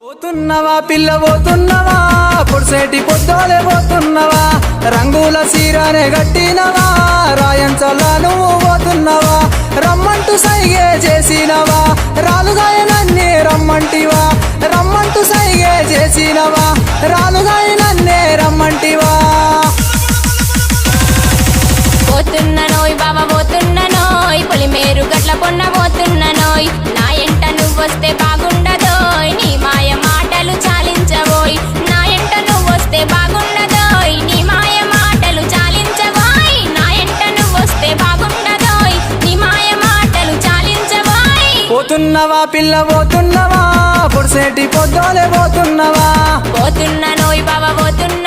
పోతున్నవా పిల్ల పోతున్నవా పొడిసేటి పొద్దోలే పోతున్నవా రంగుల సీరనే గట్టినవా రాయంచలా నువ్వు పోతున్నవా రమ్మంటూ సైగే చేసినవా రాలుగాయనన్నే రమ్మంటివా రమ్మంటూ సైగే చేసినవా రాలుగాయనన్నే రమ్మంటివా పోతున్ననోయ్ బావ పోతున్ననోయ్ పొలిమేరు గట్ల పొన్న పోతున్ననోయ్ నా ఎంట నువ్వొస్తే బాగుండదోయ్ నీ మాయ మాటలు చాలించబోయ్ నా ఎంట నువ్వొస్తే బాగుండదోయ్ నీ మాయ మాటలు చాలించబోయ్ నా ఎంట నువ్వొస్తే బాగుండదోయ్ నీ మాయ మాటలు చాలించబోయ్ పోతున్నవా పిల్ల పోతున్నవా పొడిసేటి పొద్దోలే పోతున్నవా పోతున్ననోయ్ బావ పోతున్న